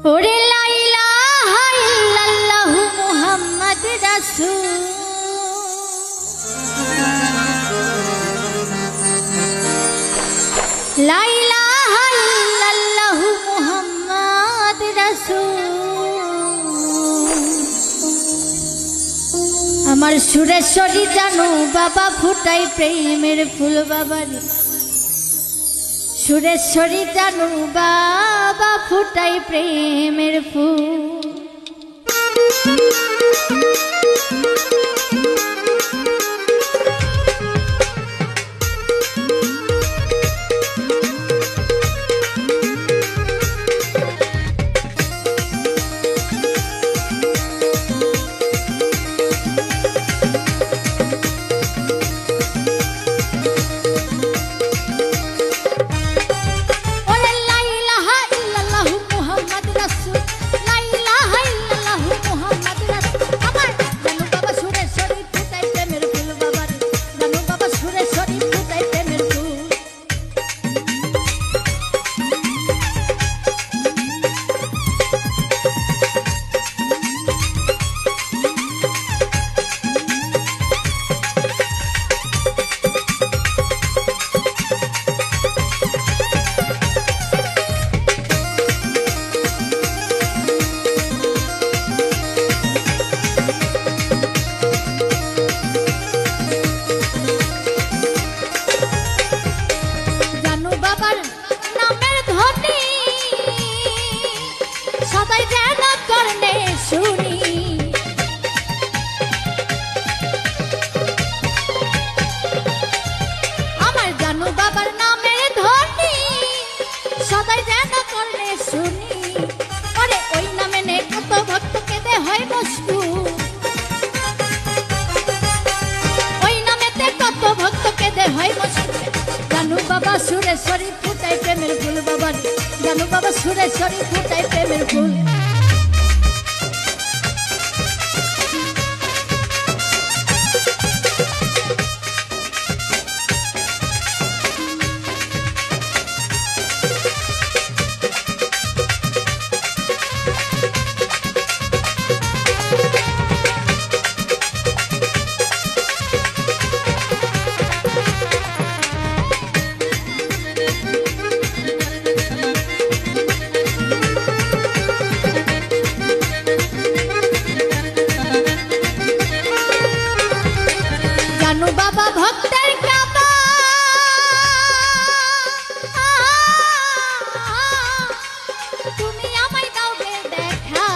ওরে লা ইলাহা ইল্লাল্লাহু মুহাম্মাদ রাসূল লা ইলাহা ইল্লাল্লাহু মুহাম্মাদ রাসূল। আমার সুরেশ্বরী জানো বাবা ফুটাই প্রেমের ফুল বাবারে, সুরেশ্বরী জানু বাবা ফুটাই প্রেমের ফুল। বাবা সুরেশ্বরী ফুটাই প্রেমের ফুল বাবা, জানো বাবা সুরেশ্বরী ফুটাই প্রেমের ফুল। বাবা ভক্তের কাবা তুমি আমায় দাও গে দেখা,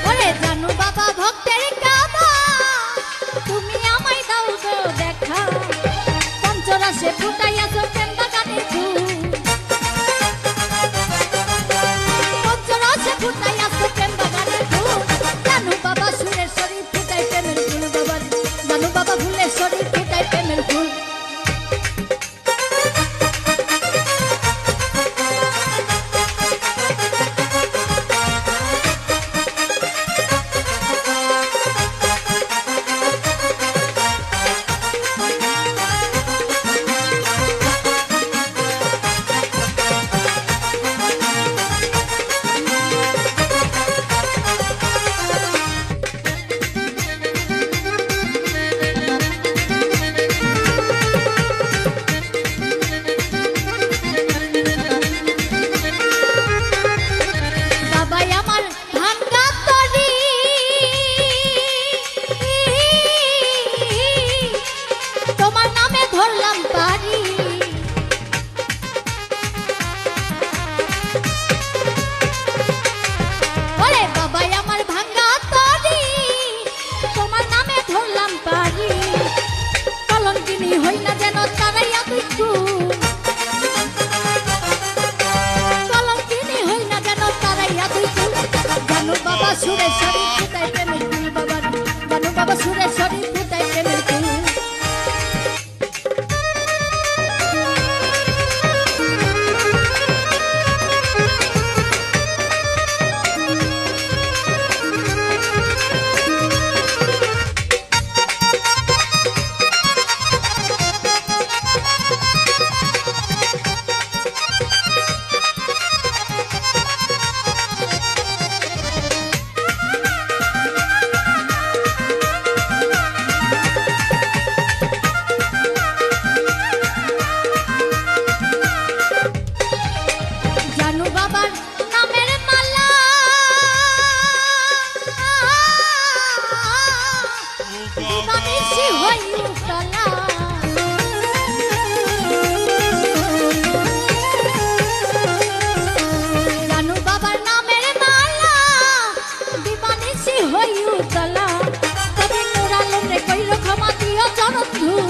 ওরে জানু বাবা ভক্তের কাবা তুমি আমায় দাও গো দেখা, পঞ্চরাশে ফুটাইয়াছো প্রেম বাগানের ফুল, পঞ্চরাশে ফুটাইয়াছো প্রেম বাগানের ফুল, জানু বাবা সুরেশ্বরী ফুটাই প্রেমের ফুল বাবা, জানু বাবা ফুলেশ্বরী ফুটাই প্রেমের ফুল। বাবা সুরেশ্বরী ফুটাই প্রেমের ফুল বাবা, জানু বাবা সুরেশ্বরী ফুটাই প্রেমের ফুল। Thank you. দিবানিশি হই উতলা জানু বাবার নামের মালা দিবানিশি হই উতলা কবি নূর আলম রে কইল ক্ষমা দিও চরণ ধূল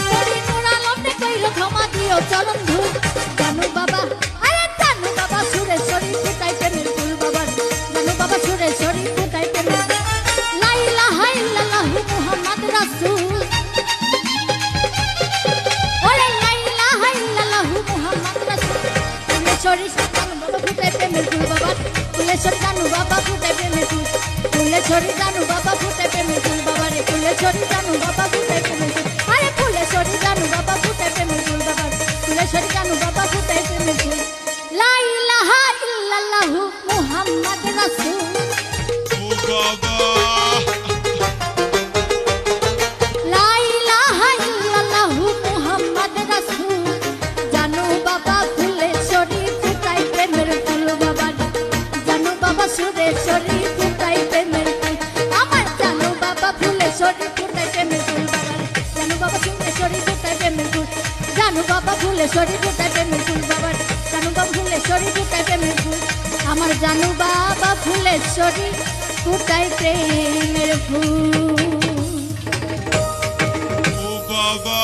কবি নূর আলম রে কইল ক্ষমা দিও চরণ ধূল জানু বাবা আরে জানু বাবা সুরেশ্বরী ফুটাই প্রেমের ফুল বাবার জানু বাবা সুরেশ্বরী ফুটাই প্রেমের লা ইলাহা ইল্লাল্লাহু মুহাম্মদ রাসূল ওরে লা ইলাহা ইল্লাল্লাহু মুহাম্মদ রাসূল ফুলেশ্বরী জানু বাবা ফুটাই প্রেমের ফুল বাবার ফুলেশ্বরী জানু বাবা ফুটাই প্রেমের ফুল ফুলেশ্বরী জানু বাবা ফুটাই প্রেমের ফুল বাবারে ফুলেশ্বরী জানু বাবা ফুটাই প্রেমের ফুল আরে ফুলেশ্বরী জানু বাবা ফুটাই প্রেমের ফুল বাবার ফুলেশ্বরী জানু বাবা ফুটাই প্রেমের ফুল লা ইলাহা ইল্লাল্লাহু মুহাম্মদ রাসূল ও বাবা লা ইলাহা ইল্লাল্লাহু মুহাম্মদ রাসূল জানু বাবা ফুলেশ্বরী ফুটাই প্রেমের ফুল বাবার জানু বাবা সুরেশ্বরী ফুটাই প্রেমের ফুল আমার জানু বাবা ফুলেশ্বরী ফুটাই প্রেমের ফুল বাবার জানু বাবা সুরেশ্বরী ফুটাই প্রেমের ফুল জানু বাবা ফুলেশ্বরী ফুটাই প্রেমের ফুল বাবার জানু বাবা ফুলেশ্বরী ফুটাই প্রেমের ফুল আমার জানু বাবা ফুলেশ্বরী ফুটাই প্রেমের ফুল ও বাবা